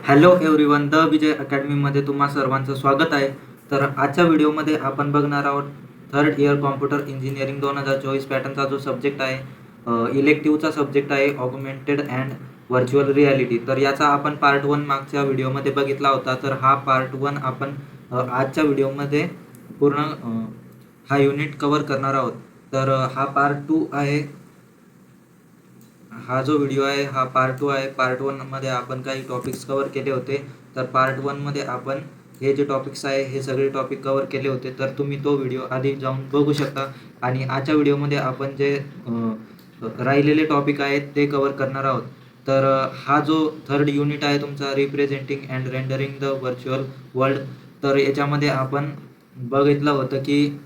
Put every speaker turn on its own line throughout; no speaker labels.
Hello everyone, the विजय अकॅडमीमध्ये तुम्हा सर्वांचं स्वागत आहे. तर आजच्या व्हिडिओमध्ये आपण बघणार आहोत थर्ड इयर कॉम्प्युटर इंजिनिअरिंग 2024 पॅटर्नचा जो सब्जेक्ट आहे, इलेक्टिव्हचा सब्जेक्ट आहे ऑगमेंटेड अँड व्हर्च्युअल रियालिटी. तर याचा आपण पार्ट 1 मागच्या व्हिडिओमध्ये बघितला होता. तर हा पार्ट 1 आपण आजच्या व्हिडिओमध्ये पूर्ण हा युनिट कव्हर करणार आहोत. तर हा पार्ट 2 आहे. हा जो व्हिडिओ आहे हा पार्ट 2 आहे. पार्ट 1 मध्ये आपण काही टॉपिक्स कव्हर केले होते. तर पार्ट 1 मध्ये आपण हे जे टॉपिक्स आहे हे सगळे टॉपिक कव्हर केले होते. तर तुम्ही तो व्हिडिओ आधी जाऊन बघू शकता. आणि आजच्या व्हिडिओमध्ये आपण जे राहिलेले टॉपिक आहेत ते कव्हर करणार आहोत. तर हा जो थर्ड युनिट आहे तुमचा representing and rendering the virtual world. तर याच्यामध्ये आपण बघितलं होतं की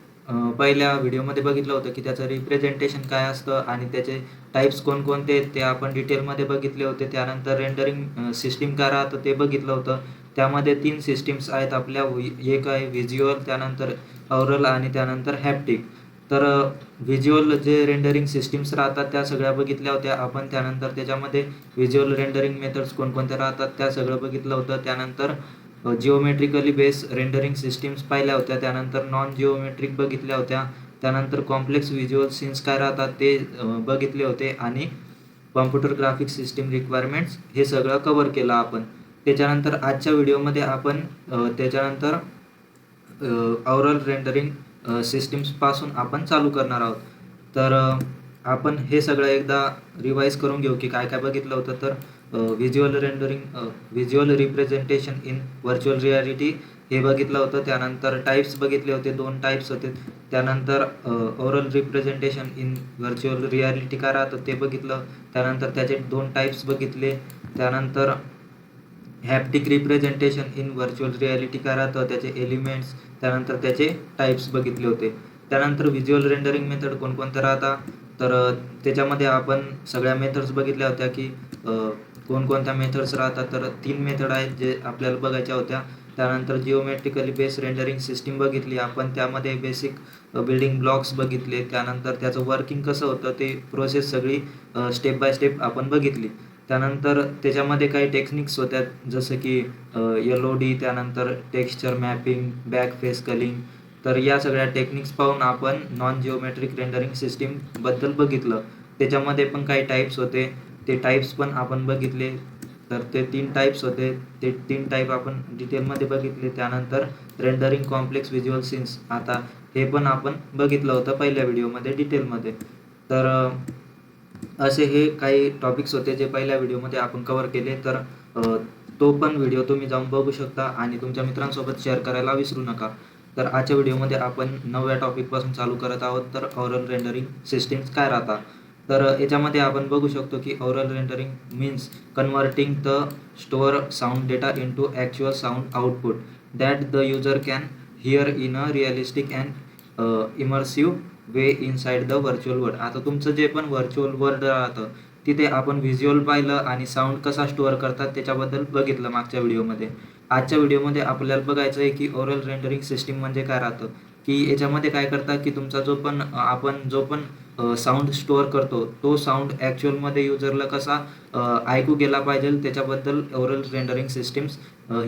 पहिल्या व्हिडिओमध्ये बघितलं होतं की त्याचं रिप्रेझेंटेशन काय असतं आणि त्याचे टाईप्स कोणकोणते आहेत ते आपण डिटेलमध्ये बघितले होते. त्यानंतर रेंडरिंग सिस्टीम काय राहतं ते बघितलं होतं. त्यामध्ये 3 सिस्टीम्स आहेत आपल्या. एक आहे व्हिज्युअल, त्यानंतर ऑरल आणि त्यानंतर हॅप्टिक. तर व्हिज्युअल जे रेंडरिंग सिस्टीम्स राहतात त्या सगळ्या बघितल्या होत्या आपण. त्यानंतर त्याच्यामध्ये व्हिज्युअल रेंडरिंग मेथड्स कोणकोणत्या राहतात त्या सगळं बघितलं होतं. त्यानंतर जिओमेट्रिकली बेस रेंडरिंग सिस्टीम्स पाहिल्या होत्या. त्यानंतर नॉन जिओमेट्रिक बघितल्या होत्या. त्यानंतर कॉम्प्लेक्स व्हिज्युअल सीन्स काय राहतात ते बघितले होते. आणि कॉम्प्युटर ग्राफिक सिस्टीम रिक्वायरमेंट्स हे सगळं कव्हर केलं आपण. त्याच्यानंतर आजच्या व्हिडिओमध्ये आपण त्याच्यानंतर ऑरल रेंडरिंग सिस्टीम्सपासून आपण चालू करणार आहोत. तर आपण हे सगळं एकदा रिवाईज करून घेऊ की काय काय बघितलं होतं. तर visual rendering, visual representation in virtual reality हे बघितलं होतं. त्यानंतर टाईप्स बघितले होते, 2 टाईप्स होते. त्यानंतर oral representation in virtual reality काय राहतं ते बघितलं. त्यानंतर त्याचे 2 टाईप्स बघितले. त्यानंतर haptic representation in virtual reality काय राहतं, त्याचे एलिमेंट्स, त्यानंतर त्याचे टाईप्स बघितले होते. त्यानंतर व्हिज्युअल रेंडरिंग मेथड कोणकोणत्या राहतात. तर त्याच्यामध्ये आपण सगळ्या मेथड्स बघितल्या होत्या की कोणकोणत्या मेथड्स राहतात. तर 3 मेथड आहेत जे आपल्याला बघायच्या होत्या. त्यानंतर जिओमेट्रिकली बेस रेंडरिंग सिस्टीम बघितली आपण. त्यामध्ये बेसिक बिल्डिंग ब्लॉक्स बघितले. त्यानंतर त्याचं वर्किंग कसं होतं ते प्रोसेस सगळी स्टेप बाय स्टेप आपण बघितली. त्यानंतर त्याच्यामध्ये काही टेक्निक्स होत्या जसं की LOD, त्यानंतर texture mapping, back face culling. तर या सगळ्या टेक्निक्स पाहून आपण नॉन जिओमेट्रिक रेंडरिंग सिस्टीमबद्दल बघितलं. त्याच्यामध्ये पण काही टाईप्स होते, ते टाईप्स पण आपण बघितले. तर ते 3 टाईप्स होते, ते 3 टाईप आपण डिटेलमध्ये बघितले. त्यानंतर रेंडरिंग कॉम्प्लेक्स व्हिज्युअल सीन्स, आता हे पण आपण बघितलं होतं पहिल्या व्हिडिओमध्ये डिटेलमध्ये. तर असे हे काही टॉपिक्स होते जे पहिल्या व्हिडिओमध्ये आपण कव्हर केले. तर तो पण व्हिडिओ तुम्ही जाऊन बघू शकता आणि तुमच्या मित्रांसोबत शेअर करायला विसरू नका. तर आजच्या व्हिडिओमध्ये आपण 9व्या टॉपिकपासून चालू करत आहोत. तर ऑरल रेंडरिंग सिस्टीम्स काय राहतात. तर याच्यामध्ये आपण बघू शकतो की aural rendering means converting the store sound data into actual sound output that the user can hear in a realistic and immersive way inside the virtual world. आता तुमचं जे पण व्हर्च्युअल वर्ल्ड राहतं तिथे आपण व्हिज्युअल पाहिलं आणि साऊंड कसा स्टोअर करतात त्याच्याबद्दल बघितलं मागच्या व्हिडिओमध्ये. आजच्या व्हिडिओमध्ये आपल्याला बघायचं आहे की ओरल रेंडरिंग सिस्टीम म्हणजे काय राहतं. की याच्यामध्ये काय करतात की तुमचा जो पण साऊंड स्टोअर करतो तो साऊंड ॲक्च्युअलमध्ये युजरला कसा ऐकू गेला पाहिजे त्याच्याबद्दल ओरल रेंडरिंग सिस्टीम्स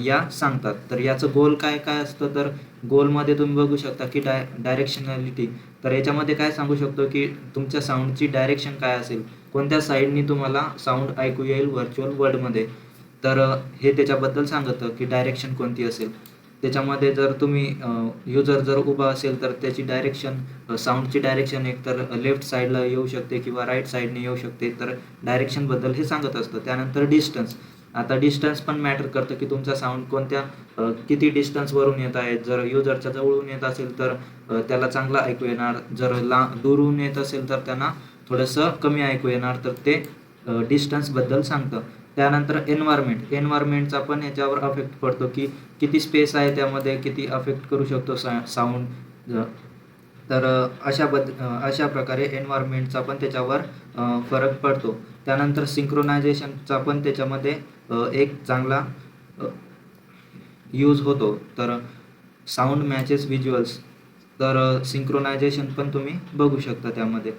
या सांगतात. तर याचं गोल काय काय असतं. तर गोलमध्ये तुम्ही बघू शकता की डायरेक्शनॅलिटी. तर याच्यामध्ये काय सांगू शकतो की तुमच्या साऊंडची डायरेक्शन काय असेल, कोणत्या साईडनी तुम्हाला साऊंड ऐकू येईल व्हर्च्युअल वर्ल्डमध्ये. तर हे त्याच्याबद्दल सांगतं की डायरेक्शन कोणती असेल. त्याच्यामध्ये जर तुम्ही युजर जर उभा असेल तर त्याची डायरेक्शन, साऊंडची डायरेक्शन एक तर लेफ्ट साईडला येऊ शकते किंवा राईट साईडने येऊ शकते. तर डायरेक्शनबद्दल हे सांगत असतं. त्यानंतर डिस्टन्स, आता डिस्टन्स पण मॅटर करतं की तुमचा साऊंड किती डिस्टन्सवरून येत आहे. जर युजरच्या जवळून येत असेल तर त्याला चांगलं ऐकू येणार. जर दूरून येत असेल तर त्यांना थोडंसं कमी ऐकू येणार. तर ते डिस्टन्सबद्दल सांगतं. त्यानंतर एन्व्हायरमेंटचा पण याच्यावर अफेक्ट पडतो की किती स्पेस आहे त्यामध्ये, किती अफेक्ट करू शकतो साऊंड. तर अशा प्रकारे एन्व्हायरमेंटचा पण त्याच्यावर फरक पडतो. त्यानंतर सिंक्रोनायझेशनचा पण त्याच्यामध्ये एक चांगला यूज होतो. तर साऊंड मॅचेस व्हिज्युअल्स, तर सिंक्रोनायझेशन पण तुम्ही बघू शकता त्यामध्ये.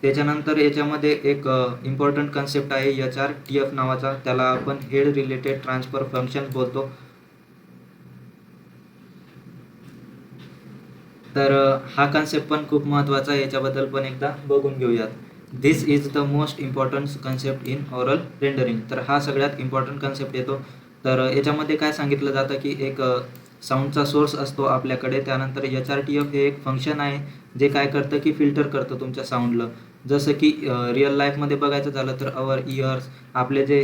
त्याच्यानंतर याच्यामध्ये एक इम्पॉर्टंट कन्सेप्ट आहे HRTF नावाचा, त्याला आपण हेड रिलेटेड ट्रान्सफर फंक्शन बोलतो. तर हा कन्सेप्ट पण खूप महत्त्वाचा आहे, याच्याबद्दल पण एकदा बघून घेऊयात. This is the most important concept in oral rendering. तर हा सगळ्यात इम्पॉर्टंट कन्सेप्ट येतो. तर याच्यामध्ये काय सांगितलं जातं की एक साऊंडचा सोर्स असतो आपल्याकडे, त्यानंतर HRTF हे एक फंक्शन आहे जे काय करतं की फिल्टर करतं तुमच्या साऊंडला. जसं की रिअल लाईफमध्ये बघायचं झालं तर अवर इयर्स, आपले जे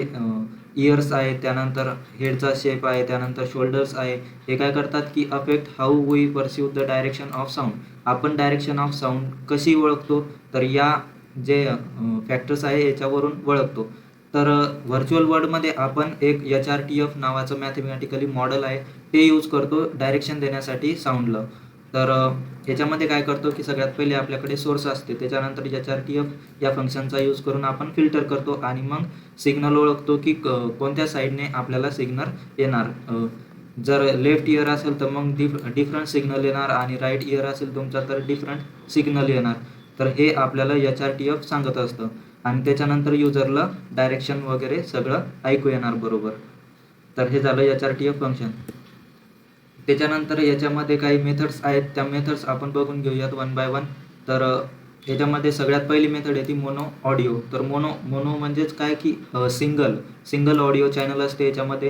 इयर्स आहे, त्यानंतर हेडचा शेप आहे, त्यानंतर शोल्डर्स आहे, हे काय करतात की affect how we perceive the direction of sound. आपण डायरेक्शन ऑफ साऊंड कशी ओळखतो, तर या जे फॅक्टर्स आहे याच्यावरून ओळखतो. तर व्हर्च्युअल वर्ल्डमध्ये आपण एक HRTF नावाचं मॅथमॅटिकली मॉडेल आहे, ते यूज करतो डायरेक्शन देण्यासाठी साऊंडला. तर याच्यामध्ये काय करतो की सगळ्यात पहिले आपल्याकडे सोर्स असते, त्याच्यानंतर HRTF या फंक्शनचा यूज करून आपण फिल्टर करतो आणि मग सिग्नल ओळखतो की कोणत्या साईडने आपल्याला सिग्नल येणार. जर लेफ्ट इयर असेल तर मग डिफरंट सिग्नल येणार आणि राईट इयर असेल तुमचा तर डिफरंट सिग्नल येणार. तर हे आपल्याला HRTF सांगत असतं आणि त्याच्यानंतर युजरला डायरेक्शन वगैरे सगळं ऐकू येणार बरोबर. तर हे झालं HRTF फंक्शन. त्याच्यानंतर याच्यामध्ये काही मेथड्स आहेत, त्या मेथड्स आपण बघून घेऊयात वन बाय वन. तर याच्यामध्ये सगळ्यात पहिली मेथड आहे ती मोनो ऑडिओ. तर मोनो म्हणजेच काय की सिंगल ऑडिओ चॅनल असते याच्यामध्ये.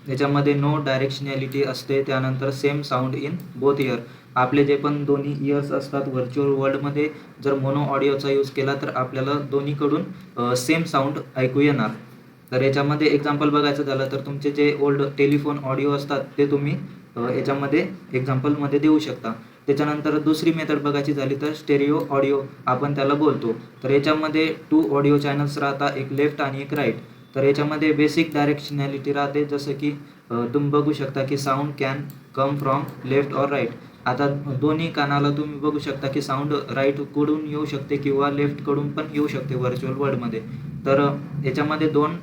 याच्यामध्ये नो डायरेक्शनॅलिटी असते, त्यानंतर same sound in both year. आपले जे पण दोन्ही इयर्स असतात व्हर्च्युअल वर्ल्डमध्ये, जर मोनो ऑडिओचा यूज केला तर आपल्याला दोन्हीकडून सेम साऊंड ऐकू येणार. तर याच्यामध्ये एक्झाम्पल बघायचं झालं तर तुमचे जे ओल्ड टेलिफोन ऑडिओ असतात ते तुम्ही याच्यामध्ये एक्झाम्पलमध्ये देऊ शकता. त्याच्यानंतर दुसरी मेथड बघायची झाली तर स्टेरिओ ऑडिओ आपण त्याला बोलतो. तर याच्यामध्ये 2 ऑडिओ चॅनल्स राहतात, एक लेफ्ट आणि एक राईट. तर याच्यामध्ये बेसिक डायरेक्शनॅलिटी राहते, जसं की तुम्ही बघू शकता की sound can come from left or right. आता दोन्ही कानाला तुम्ही बघू शकता की साऊंड राईटकडून येऊ शकते किंवा लेफ्टकडून पण येऊ शकते व्हर्च्युअल वर्ल्डमध्ये. तर याच्यामध्ये 2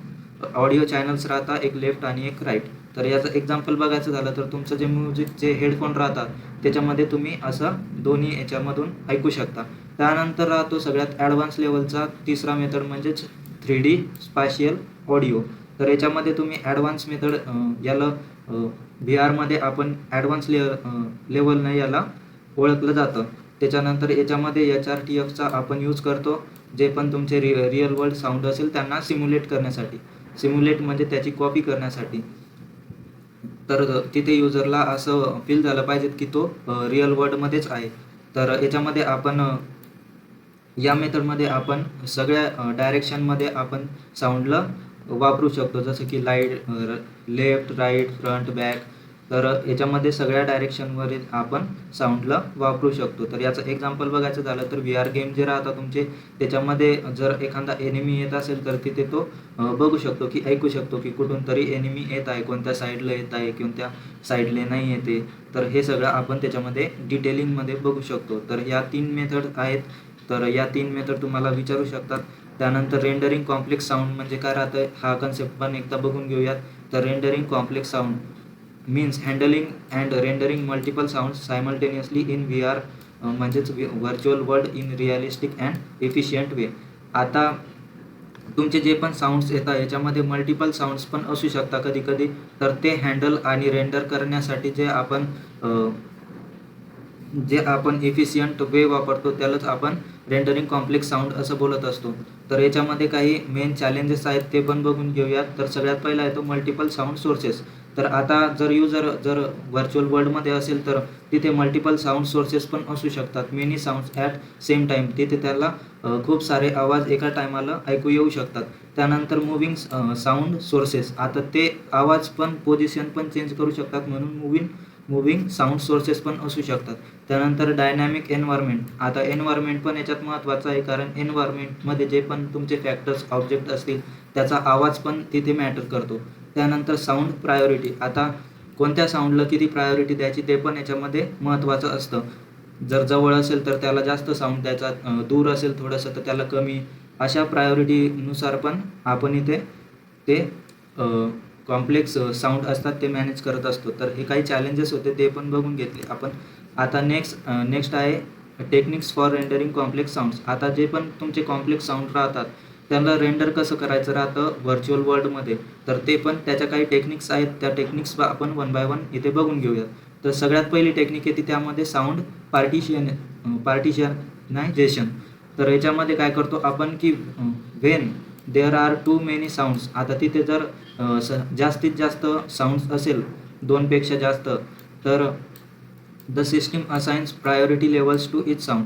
ऑडिओ चॅनल्स राहतात, एक लेफ्ट आणि एक राईट. तर याचं एक्झाम्पल बघायचं झालं तर तुमचं जे म्युझिकचे हेडफोन राहतात त्याच्यामध्ये तुम्ही असं दोन्ही याच्यामधून ऐकू शकता. त्यानंतर राहतो सगळ्यात ॲडव्हान्स लेवलचा तिसरा मेथड म्हणजेच 3D स्पॅशियल ऑडिओ. तर याच्यामध्ये तुम्ही ॲडव्हान्स मेथड याला VR आपण ॲडव्हान्स लेवलने याला ओळखलं जातं. त्याच्यानंतर याच्यामध्ये HRTFचा आपण यूज करतो, जे पण तुमचे रिअल वर्ल्ड साऊंड असेल त्यांना सिम्युलेट करण्यासाठी. सिम्युलेट म्हणजे त्याची कॉपी करण्यासाठी. तर तिथे युजरला असं फील झालं पाहिजे की तो रिअल वर्ल्डमध्येच आहे. तर याच्यामध्ये आपण या मेथडमध्ये आपण सगळ्या डायरेक्शनमध्ये आपण साऊंडला वापरू शकतो, जसं की लेफ्ट, राईट, फ्रंट, बॅक. तर याच्यामध्ये सगळ्या डायरेक्शनवर आपण साऊंडला वापरू शकतो. तर याचं एक्झाम्पल बघायचं झालं तर VR गेम जे राहतात तुमचे, त्याच्यामध्ये जर एखादा एनिमी येत असेल तर तिथे तो बघू शकतो की ऐकू शकतो की कुठून तरी एनिमी येत आहे, कोणत्या साईडला येत आहे, कोणत्या साईडला नाही येते. तर हे सगळं आपण त्याच्यामध्ये डिटेलिंगमध्ये बघू शकतो. तर या 3 मेथड आहेत. तर या 3 मेथड तुम्हाला विचारू शकतात. त्यानंतर रेंडरिंग कॉम्प्लेक्स साऊंड म्हणजे काय राहतं, हा कन्सेप्ट पण एकदा बघून घेऊयात. तर rendering complex sound means handling and rendering multiple sounds simultaneously in VR, म्हणजेच virtual world in realistic and efficient way. आता तुमचे जे पण साऊंड्स येतात याच्यामध्ये मल्टिपल साऊंड्स पण असू शकतात कधी कधी. तर ते हँडल आणि रेंडर करण्यासाठी जे आपण एफिशियंट वे वापरतो त्यालाच आपण रेंडरिंग कॉम्प्लेक्स साऊंड असं बोलत असतो. तर याच्यामध्ये काही मेन चॅलेंजेस आहेत ते पण बघून घेऊयात. तर सगळ्यात पहिला येतो मल्टिपल साऊंड सोर्सेस. तर आता जर युजर व्हर्च्युअल वर्ल्डमध्ये असेल तर तिथे मल्टिपल साऊंड सोर्सेस पण असू शकतात, many sounds at same time. तिथे त्याला खूप सारे आवाज एका टायमाला ऐकू येऊ शकतात. त्यानंतर मुव्हिंग साऊंड सोर्सेस, आता ते आवाज पण पोझिशन पण चेंज करू शकतात, म्हणून मुव्हिंग साऊंड सोर्सेस पण असू शकतात. त्यानंतर डायनॅमिक एन्व्हायरमेंट, आता एन्व्हायरमेंट पण याच्यात महत्त्वाचं आहे, कारण एन्व्हायरमेंटमध्ये जे पण तुमचे फॅक्टर्स ऑब्जेक्ट असतील त्याचा आवाज पण तिथे मॅटर करतो. त्यानंतर साऊंड प्रायोरिटी, आता कोणत्या साऊंडला किती प्रायोरिटी द्यायची ते पण याच्यामध्ये महत्त्वाचं असतं. जर जवळ असेल तर त्याला जास्त साऊंड द्यायचा, दूर असेल थोडंसं तर त्याला कमी. अशा प्रायोरिटीनुसार पण आपण इथे ते कॉम्प्लेक्स साऊंड असतात ते मॅनेज करत असतो. तर हे काही चॅलेंजेस होते ते पण बघून घेतले आपण. आता नेक्स्ट आहे techniques for rendering complex sounds. आता जे पण तुमचे कॉम्प्लेक्स साऊंड राहतात त्यांना रेंडर कसं करायचं राहतं व्हर्च्युअल वर्ल्डमध्ये, तर ते पण त्याच्या काही टेक्निक्स आहेत. त्या टेक्निक्स आपण 1 बाय 1 इथे बघून घेऊयात. तर सगळ्यात पहिली टेक्निक येते त्यामध्ये साऊंड पार्टिशनायझेशन. तर याच्यामध्ये काय करतो आपण की when there are too many sounds, आता तिथे जर जास्तीत जास्त साऊंड्स असेल 2पेक्षा जास्त, तर the system assigns priority levels to each sound.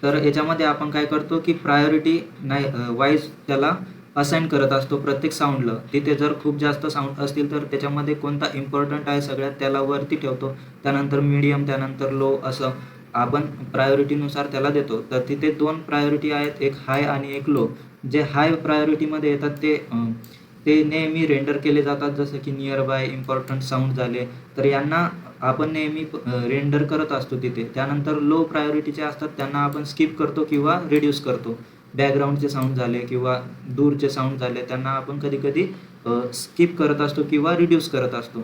तर याच्यामध्ये आपण काय करतो की प्रायोरिटी वाईज त्याला असाइन करत असतो प्रत्येक साऊंडला. तिथे जर खूप जास्त साऊंड असतील तर त्याच्यामध्ये कोणता इम्पॉर्टंट आहे सगळ्यात त्याला वरती ठेवतो, त्यानंतर मीडियम, त्यानंतर लो, असं आपण प्रायोरिटीनुसार त्याला देतो. तर तिथे 2 प्रायोरिटी आहेत, एक हाय आणि एक लो. जे हाय प्रायोरिटीमध्ये येतात ते नेहमी रेंडर केले जातात, जसं की नियर बाय, इम्पॉर्टंट साऊंड झाले, तर यांना आपण नेहमी रेंडर करत असतो तिथे. त्यानंतर लो प्रायोरिटीचे असतात त्यांना आपण स्किप करतो किंवा रिड्यूस करतो. बॅकग्राऊंडचे साऊंड झाले किंवा दूरचे साऊंड झाले त्यांना आपण कधी कधी स्किप करत असतो किंवा रिड्यूस करत असतो.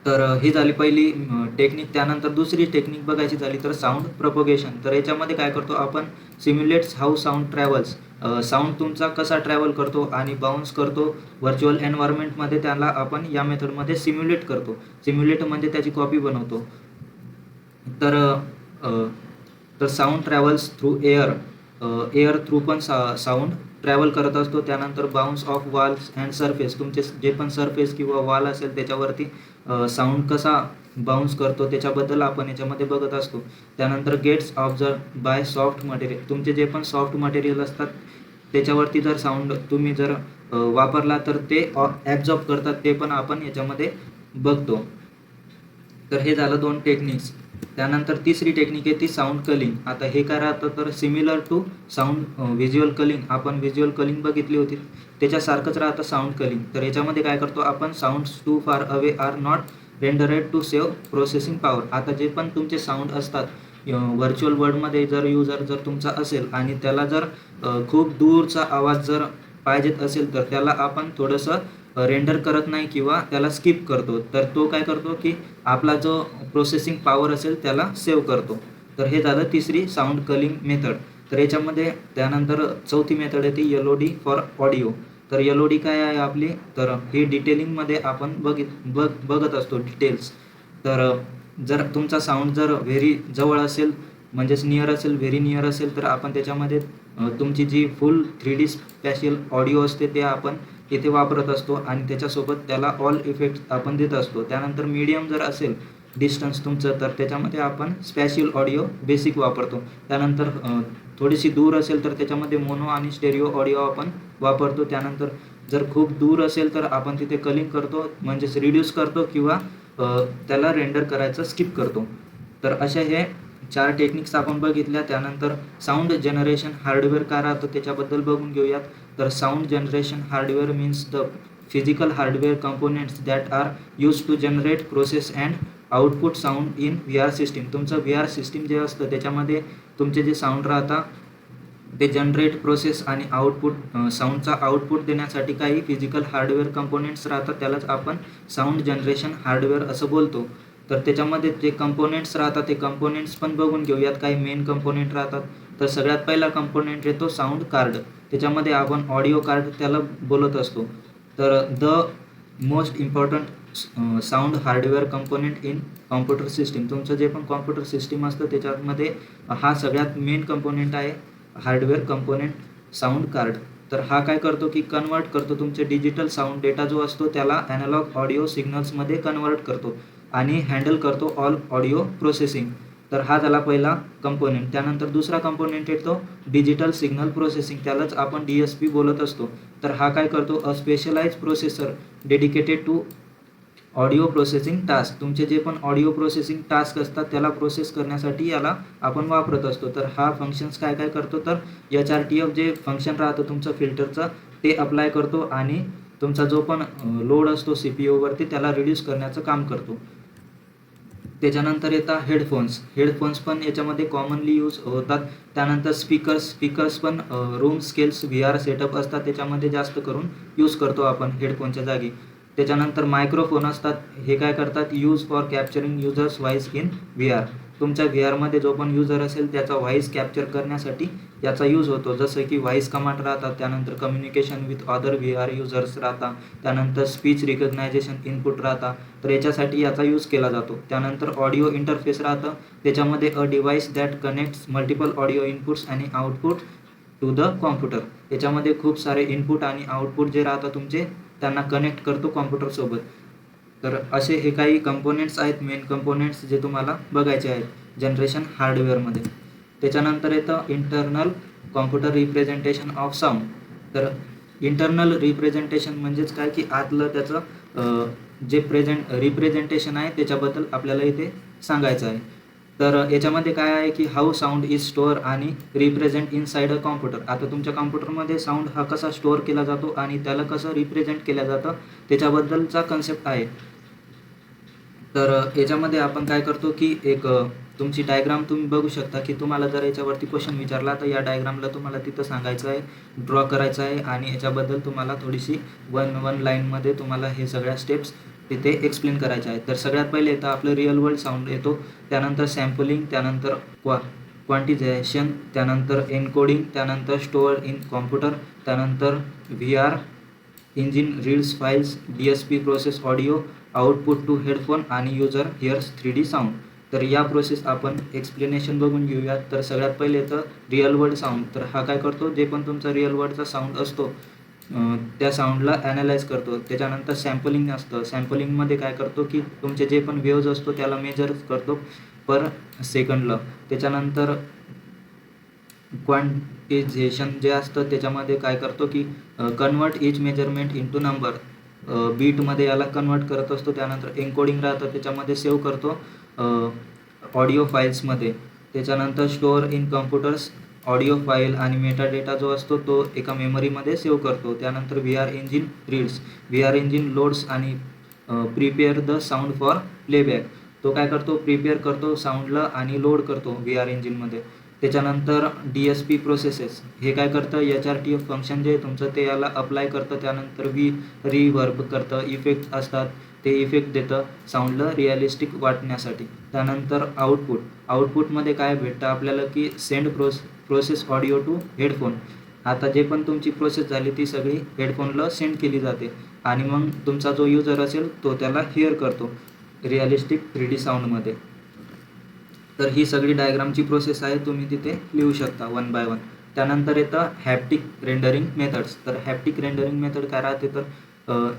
तर ही झाली पहिली टेक्निक. त्यानंतर दुसरी टेक्निक बघायची झाली तर साऊंड प्रोपोगेशन. तर याच्यामध्ये काय करतो आपण सिम्युलेट्स हाऊ साऊंड ट्रॅव्हल्स. साऊंड तुमचा कसा ट्रॅव्हल करतो आणि बाउन्स करतो व्हर्च्युअल एन्व्हायरमेंटमध्ये, त्याला आपण या मेथडमध्ये सिम्युलेट करतो. सिम्युलेट म्हणजे त्याची कॉपी बनवतो. तर sound travels through air through पण साऊंड ट्रॅव्हल करत असतो. त्यानंतर bounce of walls and surface, तुमचे जे पण सरफेस किंवा वॉल असेल त्याच्यावरती साऊंड कसा बाउन्स करतो त्याच्याबद्दल आपण याच्यामध्ये बघत असतो. त्यानंतर gets observe by soft material, तुमचे जे पण सॉफ्ट मटेरियल असतात त्याच्यावरती जर साऊंड तुम्ही जर वापरला तर ते ॲब्झॉर्ब करतात, ते पण आपण याच्यामध्ये बघतो. तर हे झालं 2 टेक्निक्स. त्यानंतर तिसरी टेक्निक आहे ती साऊंड कलिंग. आता हे काय राहतं तर similar to sound visual culling, आपण व्हिज्युअल कलिंग बघितली होती त्याच्यासारखंच राहतं साऊंड कलिंग. तर याच्यामध्ये काय करतो आपण sounds too far away are not rendered to save processing power. आता जे पण तुमचे साऊंड असतात व्हर्च्युअल वर्ल्डमध्ये, जर युजर जर तुमचा असेल आणि त्याला जर खूप दूरचा आवाज जर पाहिजेत असेल तर त्याला आपण थोडंसं रेंडर करत नाही किंवा त्याला स्किप करतो. तर तो काय करतो की आपला जो प्रोसेसिंग पॉवर असेल त्याला सेव्ह करतो. तर हे झालं तिसरी साऊंड कलिंग मेथड. तर याच्यामध्ये त्यानंतर चौथी मेथड येते LOD फॉर ऑडिओ. तर LOD काय आहे आपली, तर ही डिटेलिंगमध्ये आपण बघत असतो डिटेल्स. तर जर तुमचा साऊंड जर व्हेरी जवळ असेल म्हणजेच नियर असेल, व्हेरी नियर असेल, तर आपण त्याच्यामध्ये तुमची जी फुल 3D स्पॅशियल ऑडिओ असते ते आपण इथे वापरत असतो आणि त्याच्यासोबत त्याला ऑल इफेक्ट आपण देत असतो. त्यानंतर मीडियम जर असेल डिस्टन्स तुमचं तर त्याच्यामध्ये आपण स्पॅशियल ऑडिओ बेसिक वापरतो. त्यानंतर थोडीशी दूर असेल तर त्याच्यामध्ये मोनो आणि स्टेरिओ ऑडिओ आपण वापरतो. त्यानंतर जर खूप दूर असेल तर आपण तिथे कलिंग करतो म्हणजेच रिड्यूस करतो किंवा त्याला रेंडर करायचं स्किप करतो. तर अशा हे 4 टेक्निक्स आपण बघितल्या. त्यानंतर साऊंड जनरेशन हार्डवेअर काय राहतं त्याच्याबद्दल बघून घेऊयात. तर sound generation hardware means the physical hardware components that are use to generate, process and output sound in VR system. तुमचं VR सिस्टीम जे असतं त्याच्यामध्ये तुमचे जे साऊंड राहतात ते जनरेट, प्रोसेस आणि आउटपुट, साऊंडचा आउटपुट देण्यासाठी काही फिजिकल हार्डवेअर कंपोनेंट्स राहतात, त्यालाच आपण साऊंड जनरेशन हार्डवेअर असं बोलतो. तर त्याच्यामध्ये जे कंपोनेंट्स राहतात ते कंपोनेंट्स पण बघून घेऊयात. काही मेन कंपोनेंट राहतात. तर सगळ्यात पहिला कंपोनेंट येतो साऊंड कार्ड. त्याच्यामध्ये आपण ऑडिओ कार्ड त्याला बोलत असतो. तर the most important sound hardware component in computer system, तुमचं जे पण कॉम्प्युटर सिस्टीम असतं त्याच्यामध्ये हा सगळ्यात मेन कंपोनेंट आहे हार्डवेअर कंपोनेंट साऊंड कार्ड. तर हा काय करतो की कन्वर्ट करतो तुमचे डिजिटल साऊंड डेटा जो असतो त्याला ॲनालॉग ऑडिओ सिग्नल्समध्ये कन्वर्ट करतो आणि हँडल करतो ऑल ऑडिओ प्रोसेसिंग. तर हा झाला पहिला कंपोनेंट. त्यानंतर दुसरा कंपोनेंट येतो डिजिटल सिग्नल प्रोसेसिंग, त्यालाच आपण DSP बोलत असतो. तर हा काय करतो a specialise processor dedicated to audio processing task. तुमचे जे पण ऑडिओ प्रोसेसिंग टास्क असतात त्याला प्रोसेस करण्यासाठी याला आपण वापरत असतो. तर हा फंक्शन्स काय काय करतो तर HRTF जे फंक्शन राहतं तुमचं फिल्टरचं ते अप्लाय करतो आणि तुमचा जो पण लोड असतो CPUवरती त्याला रिड्यूस करण्याचं काम करतो. त्याच्यानंतर येतात हेडफोन्स पण याच्यामध्ये कॉमनली यूज होतात. त्यानंतर स्पीकर्स पण रूम स्केल्स VR सेटअप असतात त्याच्यामध्ये जास्त करून यूज करतो आपण हेडफोनच्या जागी. त्याच्यानंतर मायक्रोफोन असतात, हे काय करतात use for capturing users voice in VR. तुमच्या VR जो पण युजर असेल त्याचा व्हॉइस कॅप्चर करण्यासाठी याचा यूज होतो. जसं की व्हॉइस कमांड राहतात, त्यानंतर communication with other VR users राहतात, त्यानंतर स्पीच रिकग्नायझेशन इनपुट राहतात, तर याच्यासाठी याचा यूज केला जातो. त्यानंतर ऑडिओ इंटरफेस राहतं, त्याच्यामध्ये a device that connects multiple audio inputs आणि आउटपुट टू द कॉम्प्युटर. याच्यामध्ये खूप सारे इनपुट आणि आउटपुट जे राहतात तुमचे त्यांना कनेक्ट करतो कॉम्प्युटरसोबत. तर असे हे काही कंपोनेंट्स आहेत, मेन कंपोनेंट्स जे तुम्हाला बघायचे आहेत जनरेशन हार्डवेअरमध्ये. त्याच्यानंतर येतं internal computer representation of sound. तर इंटरनल रिप्रेझेंटेशन म्हणजेच काय की आतलं त्याचं जे रिप्रेझेंटेशन आहे त्याच्याबद्दल आपल्याला इथे सांगायचं आहे. तर याच्यामध्ये काय आहे की हाऊ साऊंड इज स्टोअर आणि रिप्रेझेंट इनसाइड अ कॉम्प्युटर. आता तुमच्या कॉम्प्युटरमध्ये साऊंड हा कसा स्टोअर केला जातो आणि त्याला कसं रिप्रेझेंट केलं जातं त्याच्याबद्दलचा कन्सेप्ट आहे. तर याच्यामध्ये आपण काय करतो की एक तुमची डायग्राम तुम्ही बघू शकता की तुम्हाला जर याच्यावरती क्वेश्चन विचारला तर या डायग्रामला तुम्हाला तिथं सांगायचं आहे, ड्रॉ करायचं आहे आणि याच्याबद्दल तुम्हाला थोडीशी वन लाईनमध्ये तुम्हाला हे सगळ्या स्टेप्स तिथे एक्सप्लेन करायच्या आहेत. तर सगळ्यात पहिले येतं आपलं रिअल वर्ल्ड साऊंड येतो, त्यानंतर सॅम्पलिंग, त्यानंतर क्वांटिझेशन, त्यानंतर एन्कोडिंग, त्यानंतर स्टोअर इन कॉम्प्युटर, त्यानंतर VR engine reads files, DSP process audio output to headphone आणि युजर हिअर्स 3D साऊंड. तर या प्रोसेस आपण एक्सप्लेनेशन बघून घेऊयात. तर सगळ्यात पहिले येतं रिअल वर्ल्ड साऊंड. तर हा काय करतो, जे पण तुमचा रिअल वर्ल्डचा साऊंड असतो त्या साऊंडला ॲनालाइज करतो. त्याच्यानंतर सॅम्पलिंग असतं, सॅम्पलिंगमध्ये काय करतो की तुमचे जे पण वेव्ज असतो त्याला मेजर करतो पर सेकंडला. त्याच्यानंतर क्वांटिझेशन जे असतं त्याच्यामध्ये काय करतो की convert each measurement into number, बीटमध्ये याला कन्वर्ट करत असतो. त्यानंतर एन्कोडिंग राहतं, त्याच्यामध्ये सेव्ह करतो ऑडिओ फाईल्समध्ये. त्याच्यानंतर store in computers audio file आणि मेटाडेटा जो असतो तो एका मेमरीमध्ये सेव्ह करतो. त्यानंतर VR engine reads, VR engine loads आणि prepare the sound for playback. तो काय करतो, प्रिपेअर करतो साऊंडला आणि लोड करतो VR इंजिनमध्ये. त्याच्यानंतर DSP प्रोसेसेस हे काय करतं, HRTF फंक्शन जे तुमचं ते याला अप्लाय करतं. त्यानंतर रिव्हर्ब करतं, इफेक्ट असतात ते इफेक्ट देतं साऊंडला रिअलिस्टिक वाटण्यासाठी. त्यानंतर आउटपुटमध्ये काय भेटतं आपल्याला की send process audio to headphone. आता जे पण तुमची प्रोसेस झाली ती सगळी हेडफोनला सेंड केली जाते आणि मग तुमचा जो युजर असेल तो त्याला हिअर करतो रिअलिस्टिक 3D साऊंडमध्ये. तर ही सगळी डायग्रामची प्रोसेस आहे, तुम्ही तिथे लिहू शकता वन बाय वन. त्यानंतर येतं हॅप्टिक रेंडरिंग मेथड्स. तर हॅप्टिक रेंडरिंग मेथड काय राहते, तर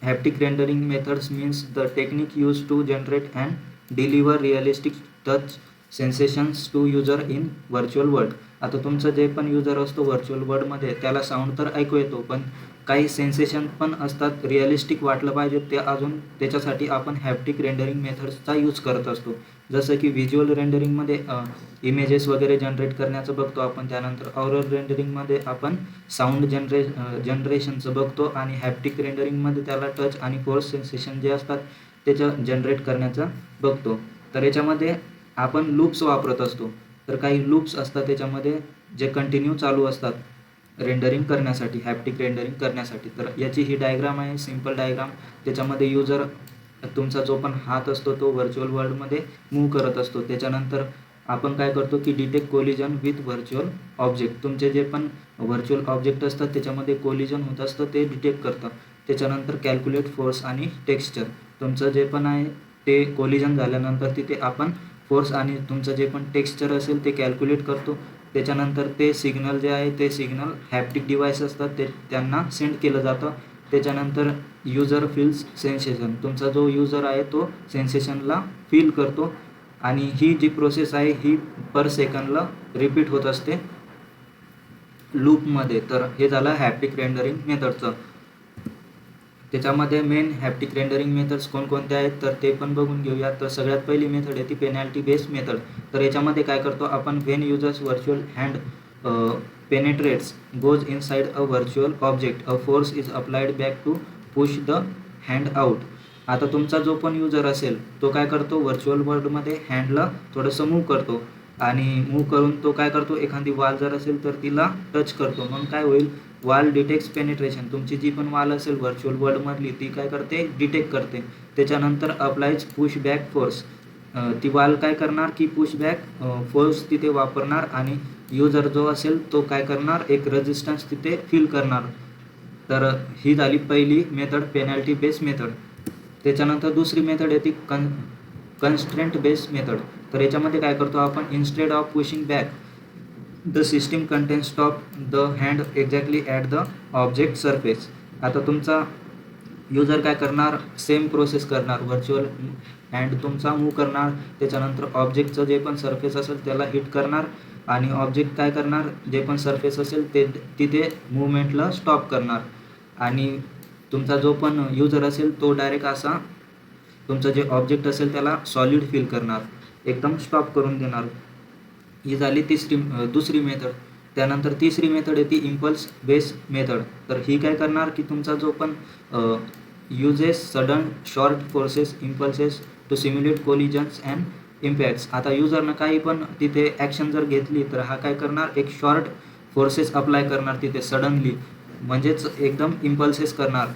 haptic rendering methods means the technique use to generate and deliver realistic touch sensations to user in virtual world. आता तुमचं जे पण युजर असतो व्हर्च्युअल वर्ल्डमध्ये त्याला साऊंड तर ऐकू येतो, पण काही सेन्सेशन पण असतात, रिअलिस्टिक वाटलं पाहिजे ते अजून त्याच्यासाठी आपण हॅप्टिक रेंडरिंग मेथड्सचा यूज करत असतो. जसं की व्हिज्युअल रेंडरिंगमध्ये इमेजेस वगैरे जनरेट करण्याचं बघतो आपण. त्यानंतर ऑरल रेंडरिंगमध्ये आपण साऊंड जनरेशनचं बघतो आणि हॅप्टिक रेंडरिंगमध्ये त्याला टच आणि फोर्स सेन्सेशन जे असतात त्याचं जनरेट करण्याचं बघतो. तर याच्यामध्ये आपण लूप्स वापरत असतो. तर काही लूप्स असतात त्याच्यामध्ये जे कंटिन्यू चालू असतात रेंडरिंग करण्यासाठी, हॅप्टिक रेंडरिंग करण्यासाठी. तर याची ही डायग्राम आहे, सिम्पल डायग्राम. त्याच्यामध्ये युजर तुमचा जो पण हात असतो तो व्हर्च्युअल वर्ल्डमध्ये मूव्ह करत असतो. त्याच्यानंतर आपण काय करतो की detect collision with virtual object. तुमचे जे पण व्हर्च्युअल ऑब्जेक्ट असतात त्याच्यामध्ये कोलिजन होत असतं ते डिटेक्ट करतं. त्याच्यानंतर कॅल्क्युलेट फोर्स आणि टेक्स्चर. तुमचं जे पण आहे ते कोलिजन झाल्यानंतर तिथे आपण फोर्स आणि तुमचं जे पण टेक्स्चर असेल ते कॅल्क्युलेट करतो. त्याच्यानंतर ते सिग्नल जे आहे ते सिग्नल हॅप्टिक डिव्हाइस असतात ते त्यांना सेंड केलं जातं. त्याच्यानंतर युजर फील्स सेन्सेशन. तुमचा जो युजर आहे तो सेन्सेशनला फील करतो आणि ही जी प्रोसेस आहे ही पर सेकंडला रिपीट होत असते लूपमध्ये. तर हे झालं हॅप्टिक रेंडरिंग मेथडचं. त्याच्यामध्ये मेन हॅप्टिक रेंडरिंग मेथड्स कोणकोणते आहेत तर ते पण बघून घेऊया. तर सगळ्यात पहिली मेथड आहे ती पेनॅल्टी बेस्ड मेथड. तर याच्यामध्ये काय करतो आपण, when users virtual hand penetrates goes inside a virtual object a force is applied back to push the hand out. आता तुमचा जो पण युजर असेल तो काय करतो व्हर्च्युअल वर्ल्डमध्ये हँडला थोडंसं मूव्ह करतो आणि मूव्ह करून तो काय करतो एखादी वाल जर असेल तर तिला टच करतो. मग काय होईल, वाल डिटेक्ट्स पेनिट्रेशन. तुमची जी पण वाल असेल व्हर्च्युअल वर्ल्डमधली ती काय करते, डिटेक्ट करते. त्याच्यानंतर अप्लाइज पुश बॅक फोर्स. ती वाल काय करणार की पुशबॅक फोर्स तिथे वापरणार आणि युजर जो असेल तो काय करणार एक रेजिस्टन्स तिथे फील करणार. तर ही झाली पहिली मेथड पेनल्टी बेस मेथड. त्याच्यानंतर दुसरी मेथड येते कन्स्ट्रेंट बेस मेथड. तर याच्यामध्ये काय करतो आपण, instead of pushing back the system content stop the hand exactly at the object surface. आता तुमचा युजर काय करणार, सेम प्रोसेस करणार, व्हर्च्युअल हँड तुमचा मूव करणार, त्याच्यानंतर ऑब्जेक्टचं जे पण सरफेस असेल त्याला हिट करणार आणि ऑब्जेक्ट काय करणार, जे पण सरफेस असेल ते तिथे मूवमेंटला स्टॉप करणार आणि तुमचा जो पण युजर असेल तो डायरेक्ट असा तुमचं जे ऑब्जेक्ट असेल त्याला सॉलिड फील करणार, एकदम स्टॉप करून देणार. ही झाली दुसरी मेथड. त्यानंतर तिसरी मेथड येते इम्पल्स बेस मेथड. तर ही काय करणार की तुमचा जो पण uses sudden short forces impulses to simulate collisions and impacts. आता युजरनं काही पण तिथे ॲक्शन जर घेतली तर हा काय करणार, एक शॉर्ट फोर्सेस अप्लाय करणार तिथे सडनली, म्हणजेच एकदम इम्पल्सेस करणार.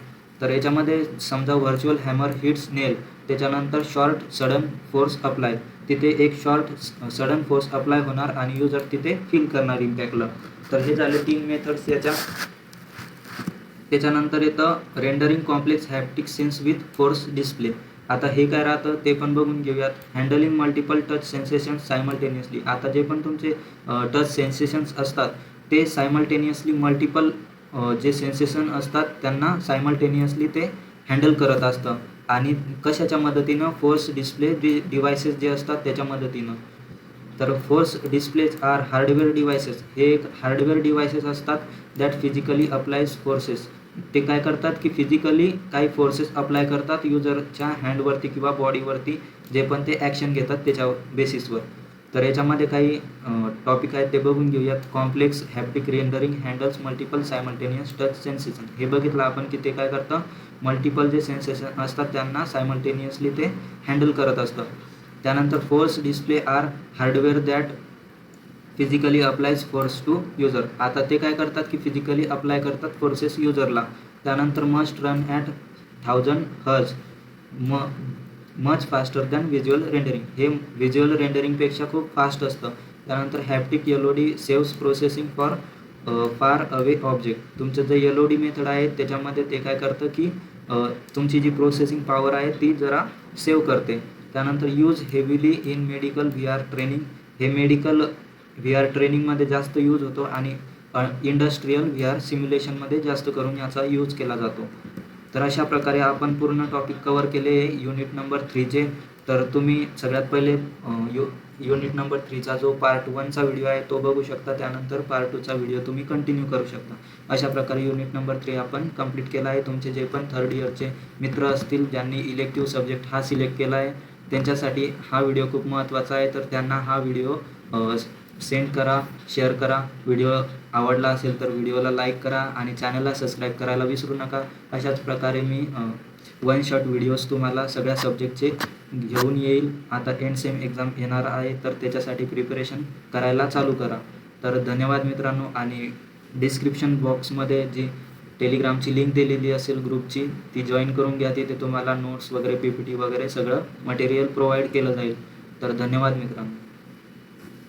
तर याच्यामध्ये समजा व्हर्च्युअल हॅमर हिट्स नेल, त्याच्यानंतर शॉर्ट सडन फोर्स अप्लाय, तिथे एक शॉर्ट सडन फोर्स अप्लाय होणार आणि युजर तिथे फील करणार इम्पॅक्टला. तर हे झाले 3 मेथड्स याच्या. त्याच्यानंतर येतं rendering complex haptic sense with force display. आता हे काय राहतं ते पण बघून घेऊयात. Handling multiple touch sensations simultaneously. आता जे पण तुमचे टच सेन्सेशन्स असतात ते सायमल्टेनियसली मल्टिपल जे सेन्सेशन असतात त्यांना सायमल्टेनियसली ते हँडल करत असतं आणि कशाच्या मदतीनं, फोर्स डिस्प्ले डिव्हायसेस जे असतात त्याच्या मदतीनं. तर force displays are hardware devices. हे एक हार्डवेअर डिव्हायसेस असतात दॅट फिजिकली अप्लायज फोर्सेस. ते काय करतात की फिजिकली काही फोर्सेस अप्लाय करतात युजरच्या हँडवरती किंवा बॉडीवरती, जे पण ते ॲक्शन घेतात त्याच्या बेसिसवर. तर याच्यामध्ये काही टॉपिक आहेत ते बघून घेऊयात. Complex haptic rendering handles multiple simultaneous touch sensation. हे बघितलं आपण की ते काय करतं, मल्टिपल जे सेन्सेशन असतात त्यांना सायमल्टेनियसली ते हँडल करत असतं. त्यानंतर force display are hardware that physically applies force to user. आता ते काय करतात की फिजिकली अप्लाय करतात फोर्सेस युजरला. त्यानंतर मस्ट रन ॲट 1000 हर्ज, much faster than visual rendering. हे व्हिज्युअल रेंडरिंगपेक्षा खूप फास्ट असतं. त्यानंतर haptic LOD saves processing for far away object. तुमचं जे LOD मेथड आहे त्याच्यामध्ये ते काय करतं की तुमची जी प्रोसेसिंग पॉवर आहे ती जरा सेव्ह करते. त्यानंतर use heavily in medical VR training. हे मेडिकल VR ट्रेनिंगमध्ये जास्त यूज होतो आणि इंडस्ट्रियल VR सिम्युलेशनमध्ये जास्त करून याचा यूज केला जातो. तर अशा प्रकारे आपण पूर्ण टॉपिक कवर केले युनिट नंबर 3चे. तर तुम्ही सगळ्यात पहिले युनिट नंबर 3चा जो पार्ट 1चा व्हिडिओ आहे तो बघू शकता. त्यानंतर पार्ट 2चा व्हिडिओ तुम्ही कंटिन्यू करू शकता. अशा प्रकारे युनिट नंबर 3 आपण कंप्लीट केला आहे. तुमचे जे पण 3rd इयरचे मित्र असतील ज्यांनी इलेक्टिव्ह सब्जेक्ट हा सिलेक्ट केला आहे त्यांच्यासाठी हा व्हिडिओ खूप महत्त्वाचा आहे. तर त्यांना हा व्हिडिओ सेंड करा, शेअर करा. व्हिडिओ आवडला असेल तर व्हिडिओला लाईक करा आणि चॅनलला सबस्क्राईब करायला विसरू नका. अशाच प्रकारे मी 1 शॉट व्हिडिओज तुम्हाला सगळ्या सब्जेक्टचे घेऊन येईल. आता एंड सेम एक्झाम येणार आहे तर त्याच्यासाठी प्रिपरेशन करायला चालू करा. तर धन्यवाद मित्रांनो. आणि डिस्क्रिप्शन बॉक्समध्ये जी टेलिग्रामची लिंक दिलेली असेल ग्रुपची ती जॉईन करून घ्या. तिथे तुम्हाला नोट्स वगैरे PPT वगैरे सगळं मटेरियल प्रोव्हाइड केलं जाईल. तर धन्यवाद मित्रांनो.